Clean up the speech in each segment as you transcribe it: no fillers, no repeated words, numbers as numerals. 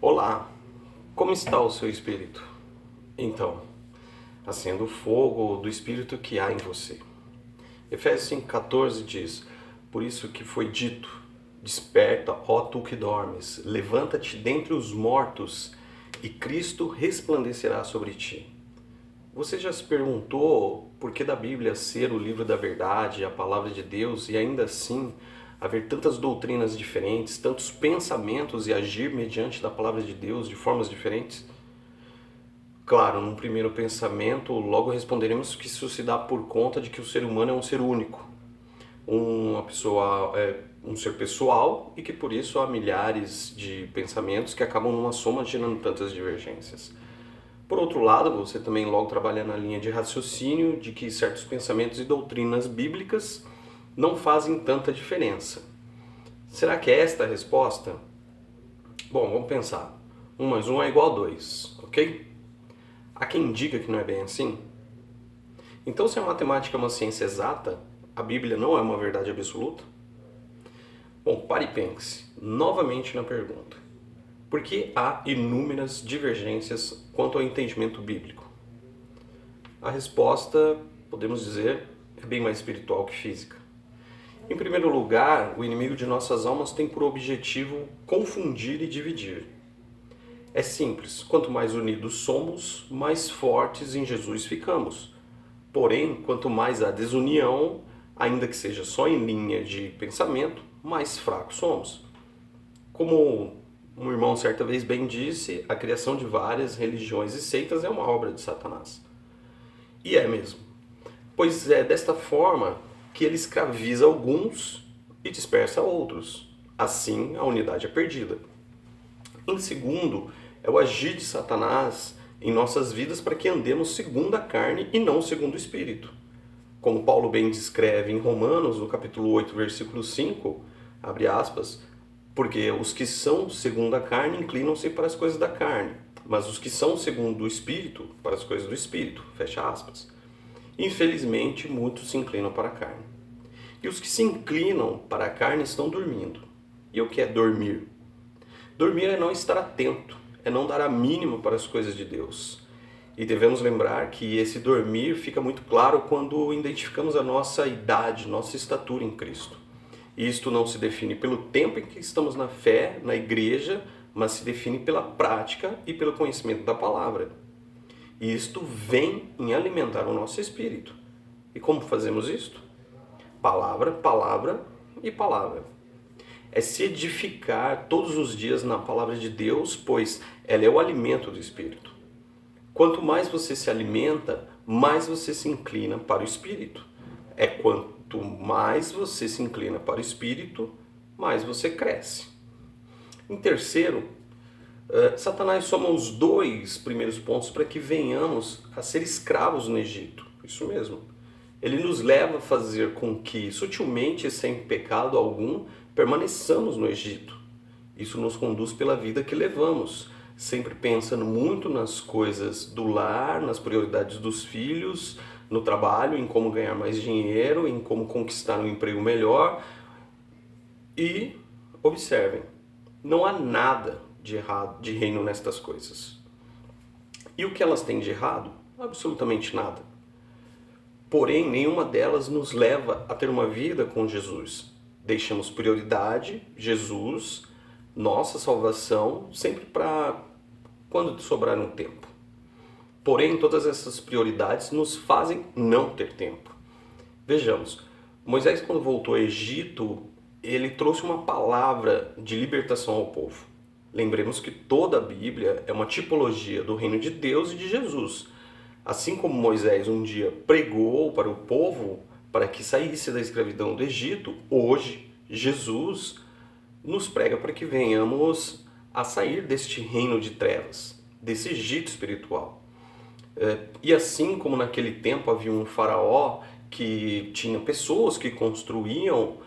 Olá, como está o seu espírito? Então, acenda o fogo do espírito que há em você. Efésios 5,14 diz: Por isso que foi dito, desperta, ó tu que dormes, levanta-te dentre os mortos e Cristo resplandecerá sobre ti. Você já se perguntou por que da Bíblia ser o livro da verdade, a palavra de Deus, e ainda assim haver tantas doutrinas diferentes, tantos pensamentos e agir mediante da palavra de Deus de formas diferentes? Claro, num primeiro pensamento, logo responderemos que isso se dá por conta de que o ser humano é um ser único, um ser pessoal, e que por isso há milhares de pensamentos que acabam numa soma gerando tantas divergências. Por outro lado, você também logo trabalha na linha de raciocínio de que certos pensamentos e doutrinas bíblicas não fazem tanta diferença. Será que é esta a resposta? Bom, vamos pensar. 1 mais 1 é igual a 2, ok? Há quem diga que não é bem assim? Então, se a matemática é uma ciência exata, a Bíblia não é uma verdade absoluta? Bom, pare e pense novamente na pergunta. Por que há inúmeras divergências quanto ao entendimento bíblico? A resposta, podemos dizer, é bem mais espiritual que física. Em primeiro lugar, o inimigo de nossas almas tem por objetivo confundir e dividir. É simples, quanto mais unidos somos, mais fortes em Jesus ficamos. Porém, quanto mais há desunião, ainda que seja só em linha de pensamento, mais fracos somos. Como um irmão certa vez bem disse, a criação de várias religiões e seitas é uma obra de Satanás. E é mesmo. Pois é desta forma que ele escraviza alguns e dispersa outros. Assim, a unidade é perdida. Em segundo, é o agir de Satanás em nossas vidas para que andemos segundo a carne e não segundo o Espírito. Como Paulo bem descreve em Romanos, no capítulo 8, versículo 5, abre aspas, porque os que são segundo a carne inclinam-se para as coisas da carne, mas os que são segundo o Espírito, para as coisas do Espírito, fecha aspas. Infelizmente, muitos se inclinam para a carne. E os que se inclinam para a carne estão dormindo. E o que é dormir? Dormir é não estar atento, é não dar a mínima para as coisas de Deus. E devemos lembrar que esse dormir fica muito claro quando identificamos a nossa idade, nossa estatura em Cristo. Isto não se define pelo tempo em que estamos na fé, na igreja, mas se define pela prática e pelo conhecimento da palavra. E isto vem em alimentar o nosso espírito. E como fazemos isto? Palavra, palavra e palavra. É se edificar todos os dias na palavra de Deus, pois ela é o alimento do espírito. Quanto mais você se alimenta, mais você se inclina para o espírito. É quanto mais você se inclina para o espírito, mais você cresce. Em terceiro, Satanás soma os dois primeiros pontos para que venhamos a ser escravos no Egito. Isso mesmo. Ele nos leva a fazer com que, sutilmente e sem pecado algum, permaneçamos no Egito. Isso nos conduz pela vida que levamos, sempre pensando muito nas coisas do lar, nas prioridades dos filhos, no trabalho, em como ganhar mais dinheiro, em como conquistar um emprego melhor. E, observem, não há nada de errado, de reino nestas coisas. E o que elas têm de errado? Absolutamente nada. Porém, nenhuma delas nos leva a ter uma vida com Jesus. Deixamos prioridade, Jesus, nossa salvação, sempre para quando sobrar um tempo. Porém, todas essas prioridades nos fazem não ter tempo. Vejamos, Moisés, quando voltou ao Egito, ele trouxe uma palavra de libertação ao povo. Lembremos que toda a Bíblia é uma tipologia do reino de Deus e de Jesus. Assim como Moisés um dia pregou para o povo para que saísse da escravidão do Egito, hoje Jesus nos prega para que venhamos a sair deste reino de trevas, desse Egito espiritual. E assim como naquele tempo havia um faraó que tinha pessoas que construíam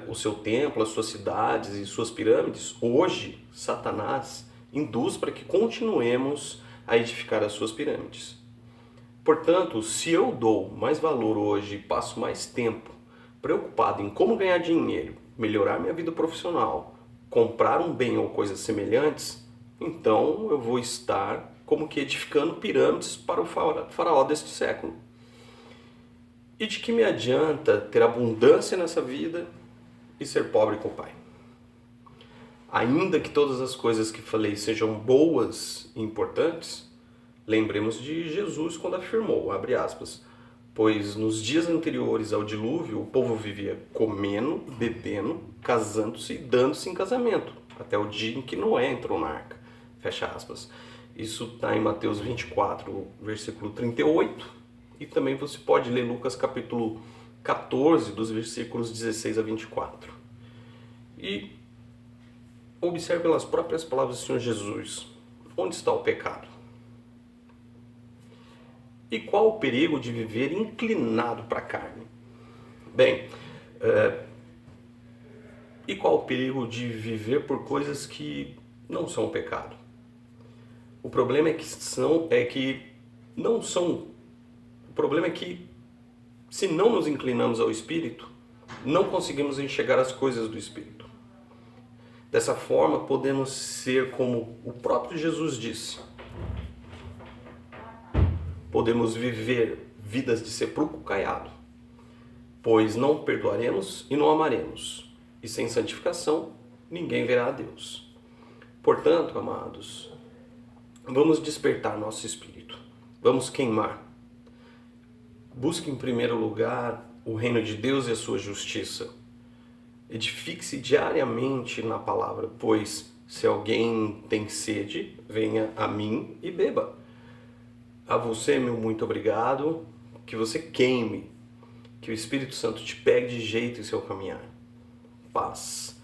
o seu templo, as suas cidades e suas pirâmides, hoje Satanás induz para que continuemos a edificar as suas pirâmides. Portanto, se eu dou mais valor hoje e passo mais tempo preocupado em como ganhar dinheiro, melhorar minha vida profissional, comprar um bem ou coisas semelhantes, então eu vou estar como que edificando pirâmides para o faraó deste século. E de que me adianta ter abundância nessa vida e ser pobre com o Pai? Ainda que todas as coisas que falei sejam boas e importantes, lembremos de Jesus quando afirmou, abre aspas, pois nos dias anteriores ao dilúvio o povo vivia comendo, bebendo, casando-se e dando-se em casamento, até o dia em que Noé entrou na arca, fecha aspas. Isso está em Mateus 24, versículo 38, e também você pode ler Lucas capítulo 14, dos versículos 16 a 24. E observe pelas próprias palavras do Senhor Jesus, onde está o pecado? E qual o perigo de viver inclinado para a carne? Bem, e qual o perigo de viver por coisas que não são pecado? O problema é que não são. O problema é que, se não nos inclinamos ao Espírito, não conseguimos enxergar as coisas do Espírito. Dessa forma, podemos ser como o próprio Jesus disse. Podemos viver vidas de sepulcro caiado, pois não perdoaremos e não amaremos, e sem santificação ninguém verá a Deus. Portanto, amados, vamos despertar nosso espírito, vamos queimar. Busque em primeiro lugar o reino de Deus e a sua justiça. Edifique-se diariamente na palavra, pois se alguém tem sede, venha a mim e beba. A você, meu muito obrigado, que você queime, que o Espírito Santo te pegue de jeito em seu caminhar. Paz.